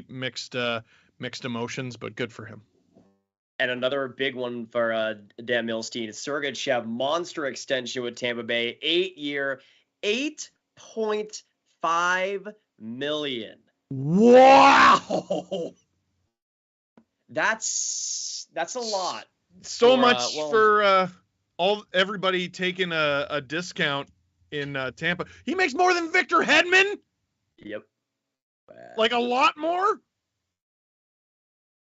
mixed emotions, but good for him. And another big one for Dan Milstein, Sergachev monster extension with Tampa Bay, 8-year, $8.5 million. Wow, that's a lot. So much for everybody taking a discount in Tampa. He makes more than Victor Hedman. Yep. Like a lot more.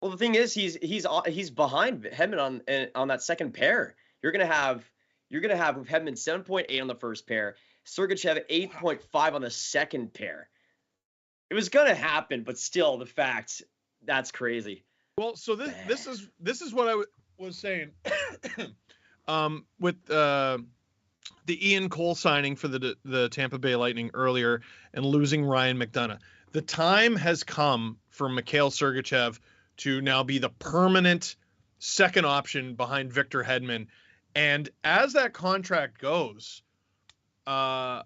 Well, the thing is, he's behind Hedman on that second pair. You're gonna have with Hedman 7.8 on the first pair, Sergachev 8.5 on the second pair. It was gonna happen, but still, the fact that's crazy. Well, so this is what I was saying. With the Ian Cole signing for the Tampa Bay Lightning earlier and losing Ryan McDonagh, the time has come for Mikhail Sergachev to now be the permanent second option behind Victor Hedman. And as that contract goes, I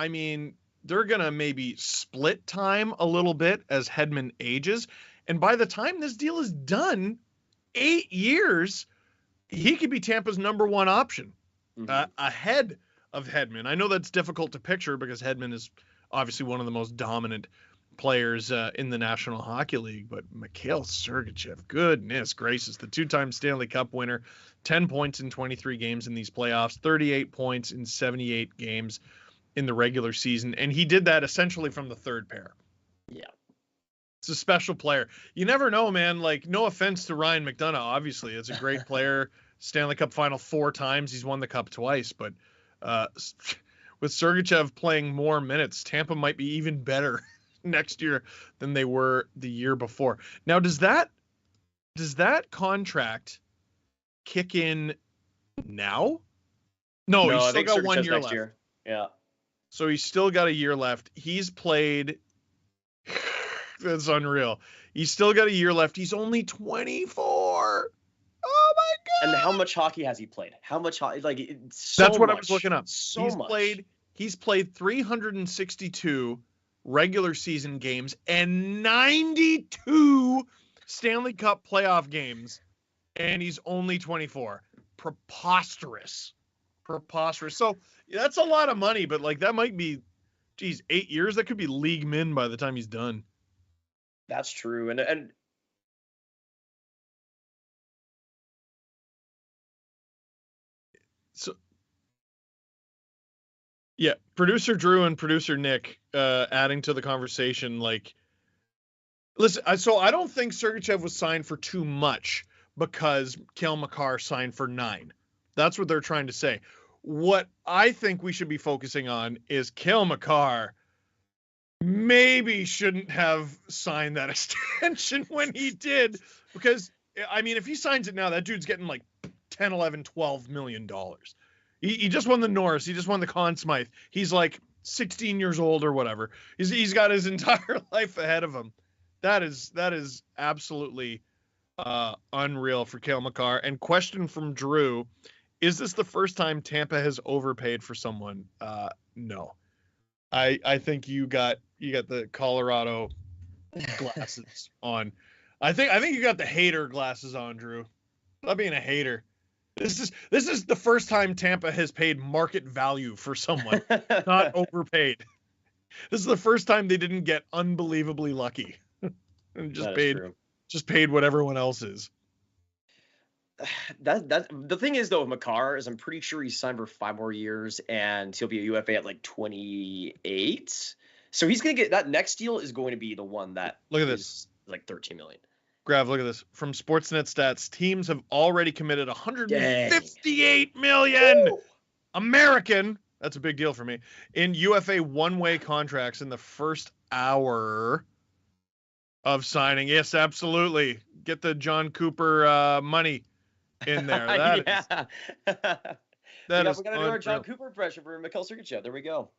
mean, they're going to maybe split time a little bit as Hedman ages. And by the time this deal is done, 8 years, he could be Tampa's number one option ahead of Hedman. I know that's difficult to picture because Hedman is obviously one of the most dominant players in the National Hockey League, but Mikhail Sergachev, goodness gracious, the two-time Stanley Cup winner, 10 points in 23 games in these playoffs, 38 points in 78 games in the regular season, and he did that essentially from the third pair. Yeah. It's a special player. You never know, man. Like, no offense to Ryan McDonagh, obviously. It's a great player. Stanley Cup final 4 times. He's won the Cup twice, but with Sergachev playing more minutes, Tampa might be even better next year than they were the year before. Now, does that contract kick in now? No, he's still got 1 year left. Year. Yeah. So he's still got a year left. He's played. That's unreal. He's still got a year left. He's only 24. Oh my God. And how much hockey has he played? How much hockey? Like, that's what I was looking up. He's played 362 regular season games and 92 Stanley Cup playoff games, and he's only 24. Preposterous. So that's a lot of money, but like that might be, 8 years. That could be league min by the time he's done. That's true, and so yeah, producer Drew and producer Nick adding to the conversation. Like, listen, so I don't think Sergachev was signed for too much because Cale Makar signed for 9. That's what they're trying to say. What I think we should be focusing on is Cale Makar maybe shouldn't have signed that extension when he did, because I mean, if he signs it now, that dude's getting like 10, 11, 12 million dollars. He just won the Norris. He just won the Conn Smythe. He's like 16 years old or whatever. He's got his entire life ahead of him. That is absolutely unreal for Cale Makar. And question from Drew, is this the first time Tampa has overpaid for someone? No. I think you got the Colorado glasses on. I think you got the hater glasses on, Drew. Not being a hater. This is the first time Tampa has paid market value for someone, not overpaid. This is the first time they didn't get unbelievably lucky and just paid what everyone else is. That the thing is though with Makar is I'm pretty sure he's signed for 5 more years and he'll be a UFA at like 28. So he's gonna get that next deal is going to be the one that look at this like 13 million. Grav, look at this from Sportsnet stats. Teams have already committed 158 million Ooh. American. That's a big deal for me in UFA one-way contracts in the first hour of signing. Yes, absolutely. Get the John Cooper money in there. That is we got to do our John Cooper impression for Mikhail Sergachev. There we go.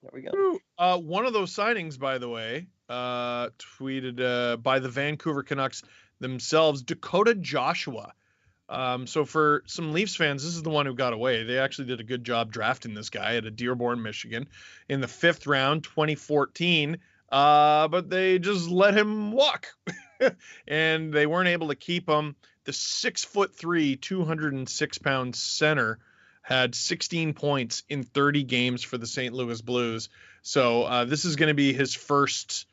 One of those signings, by the way, tweeted by the Vancouver Canucks themselves, Dakota Joshua. So for some Leafs fans, this is the one who got away. They actually did a good job drafting this guy at Dearborn, Michigan in the 5th round, 2014. But they just let him walk. and they weren't able to keep him. The 6'3", 206-pound center had 16 points in 30 games for the St. Louis Blues. So this is going to be his first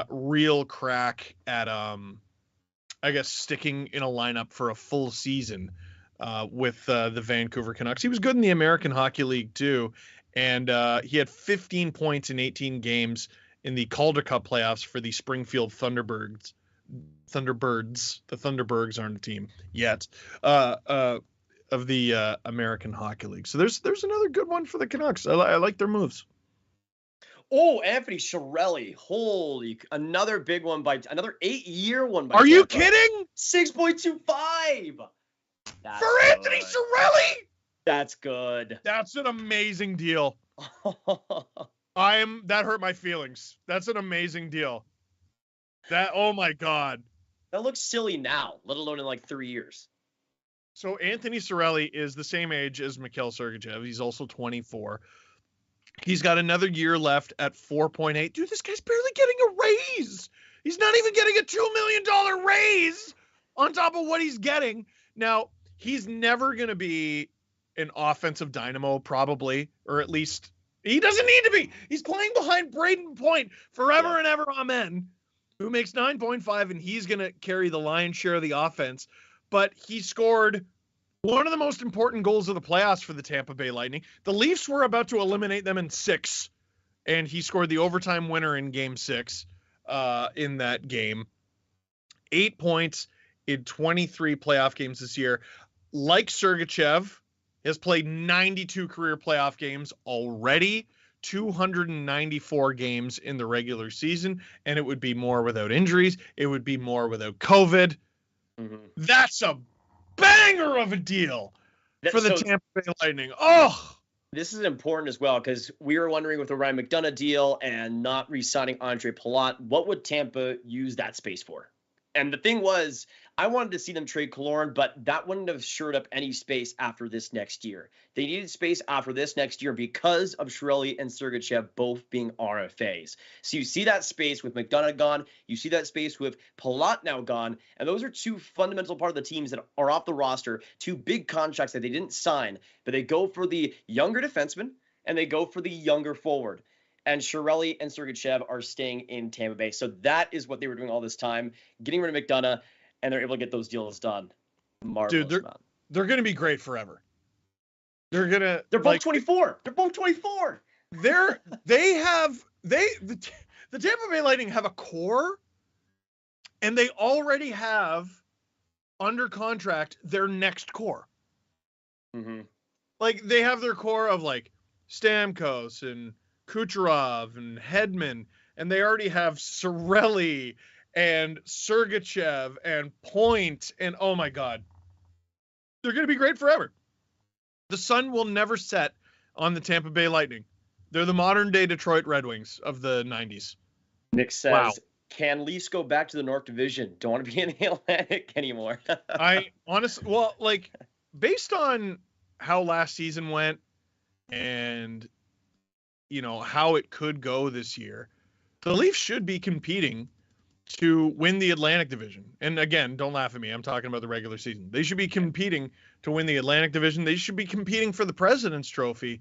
real crack at, I guess, sticking in a lineup for a full season with the Vancouver Canucks. He was good in the American Hockey League too, and he had 15 points in 18 games in the Calder Cup playoffs for the Springfield Thunderbirds. The Thunderbirds aren't a team yet. Of the American Hockey League. So there's another good one for the Canucks. I like their moves. Oh, Anthony Cirelly. Holy, another big one another 8-year one by Are you Tampa. kidding? 6.25. For Anthony Cirelli? That's good. That's an amazing deal. That hurt my feelings. That's an amazing deal. Oh my God. That looks silly now, let alone in like 3 years. So Anthony Cirelli is the same age as Mikhail Sergachev. He's also 24. He's got another year left at 4.8. Dude, this guy's barely getting a raise. He's not even getting a $2 million raise on top of what he's getting. Now, he's never going to be an offensive dynamo, probably, or at least he doesn't need to be. He's playing behind Braden Point forever and ever, amen, who makes 9.5, and he's going to carry the lion's share of the offense. But he scored one of the most important goals of the playoffs for the Tampa Bay Lightning. The Leafs were about to eliminate them in 6, and he scored the overtime winner in Game 6 in that game. 8 points in 23 playoff games this year. Like Sergachev, has played 92 career playoff games already, 294 games in the regular season, and it would be more without injuries. It would be more without COVID. Mm-hmm. That's a banger of a deal for the Tampa Bay Lightning. Oh, this is important as well because we were wondering with the Ryan McDonagh deal and not re-signing Andre Palat, what would Tampa use that space for? And the thing was, I wanted to see them trade Killorn, but that wouldn't have shored up any space after this next year. They needed space after this next year because of Cirelli and Sergachev both being RFAs. So you see that space with McDonagh gone. You see that space with Palat now gone. And those are two fundamental part of the teams that are off the roster, two big contracts that they didn't sign, but they go for the younger defenseman and they go for the younger forward. And Cirelli and Sergachev are staying in Tampa Bay. So that is what they were doing all this time, getting rid of McDonagh, and they're able to get those deals done. Marvelous. Dude, they're going to be great forever. They're both 24. They're both 24. The Tampa Bay Lightning have a core, and they already have under contract their next core. Mm-hmm. Like they have their core of like Stamkos and Kucherov and Hedman, and they already have Cirelli and Sergachev and Point, and oh my God, they're going to be great forever. The sun will never set on the Tampa Bay Lightning. They're the modern day Detroit Red Wings of the 90s. Nick says, wow. Can Leafs go back to the North Division? Don't want to be in the Atlantic anymore. I honestly, well, like based on how last season went and you know, how it could go this year, the Leafs should be competing to win the Atlantic Division. And again, don't laugh at me. I'm talking about the regular season. They should be competing to win the Atlantic Division. They should be competing for the President's Trophy.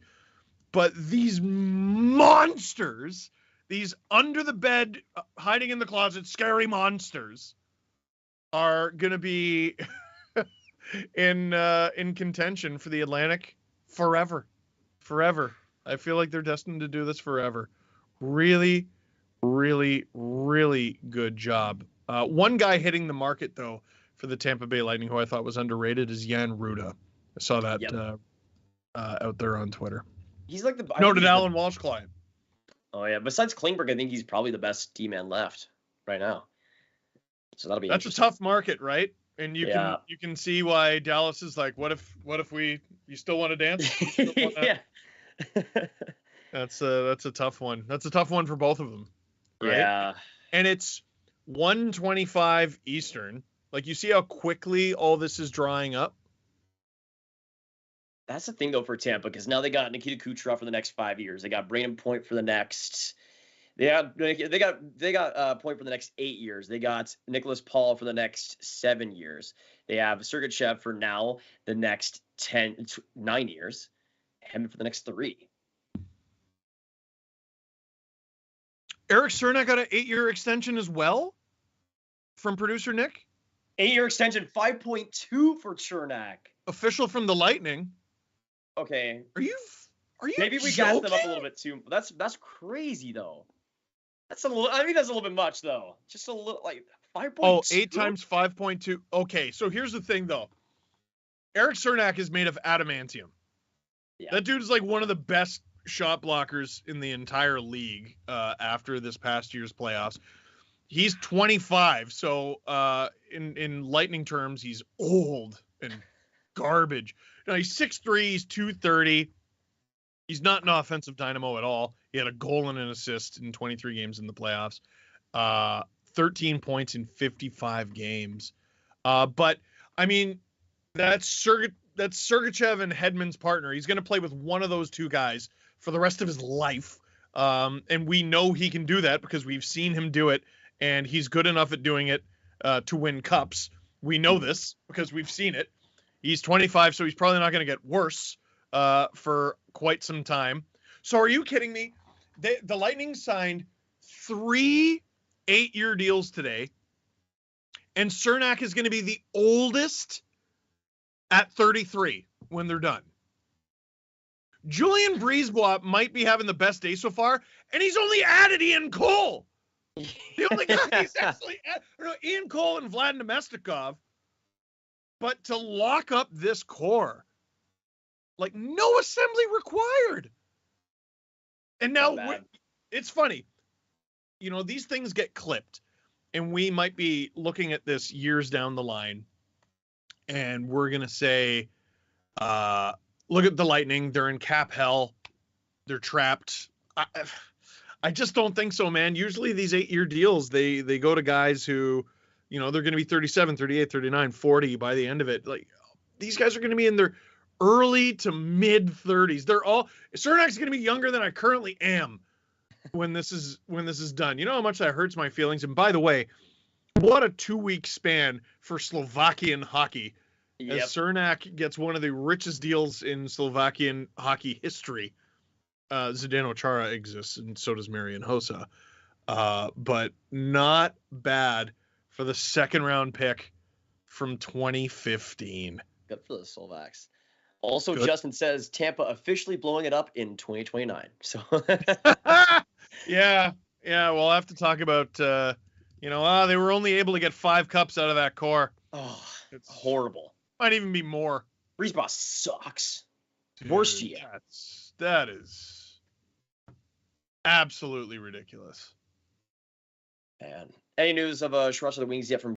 But these monsters, these under the bed, hiding in the closet, scary monsters are going to be in contention for the Atlantic forever. I feel like they're destined to do this forever. Really, really, really good job. One guy hitting the market, though, for the Tampa Bay Lightning, who I thought was underrated, is Jan Ruda. I saw that out there on Twitter. He's like the noted Alan Walsh client. Oh, yeah. Besides Klingberg, I think he's probably the best D-man left right now. So that'll be That's a tough market, right? And you can see why Dallas is like, what if you still want to dance? Yeah. That's a tough one. That's a tough one for both of them. Right? Yeah. And it's 1:25 Eastern. Like you see how quickly all this is drying up. That's the thing though for Tampa, because now they got Nikita Kucherov for the next 5 years. They got Braden Point for the next They got a point for the next 8 years. They got Nicholas Paul for the next 7 years. They have Sergachev for now the next 9 years. Him for the next 3. Eric Cernak got an 8-year extension as well from producer Nick. 8-year extension, 5.2 for Cernak. Official from the Lightning. Okay. Are you Maybe we joking? gassed them up a little bit too. That's crazy though. That's a little. I think that's a little bit much though. Just a little, like 5.2. Oh, 8 times 5.2. Okay, so here's the thing though. Eric Cernak is made of adamantium. Yeah. That dude is like one of the best shot blockers in the entire league after this past year's playoffs. He's 25, so in Lightning terms, he's old and garbage. No, he's 6'3", he's 230. He's not an offensive dynamo at all. He had a goal and an assist in 23 games in the playoffs. 13 points in 55 games. But, I mean, that's Sergachev and Hedman's partner. He's going to play with one of those two guys for the rest of his life. And we know he can do that because we've seen him do it, and he's good enough at doing it to win cups. We know this because we've seen it. He's 25, so he's probably not going to get worse for quite some time. So are you kidding me? The Lightning signed 3 8-year deals today, and Cernak is going to be the oldest at 33 when they're done. Julien Brisebois might be having the best day so far, and he's only added Ian Cole. The only guy he's actually Ian Cole and Vlad Nemestikov. But to lock up this core, like no assembly required. And now it's funny. You know, these things get clipped, and we might be looking at this years down the line, and we're going to say, look at the Lightning. They're in cap hell. They're trapped. I just don't think so, man. Usually these 8-year deals, they go to guys who, you know, they're going to be 37, 38, 39, 40 by the end of it. Like, these guys are going to be in their early to mid 30s. Cernak's going to be younger than I currently am when this is done. You know how much that hurts my feelings? And by the way, what a 2-week span for Slovakian hockey. Yep. As Cernak gets one of the richest deals in Slovakian hockey history. Zdeno Chara exists, and so does Marian Hossa. But not bad for the second-round pick from 2015. Good for the Slovaks. Also, good. Justin says Tampa officially blowing it up in 2029. So yeah, we'll have to talk about, they were only able to get 5 cups out of that core. Oh, it's horrible. Might even be more. Brisebois sucks. Dude, worst GM. That is absolutely ridiculous. Man. Any news of Schwartz of the Wings yet from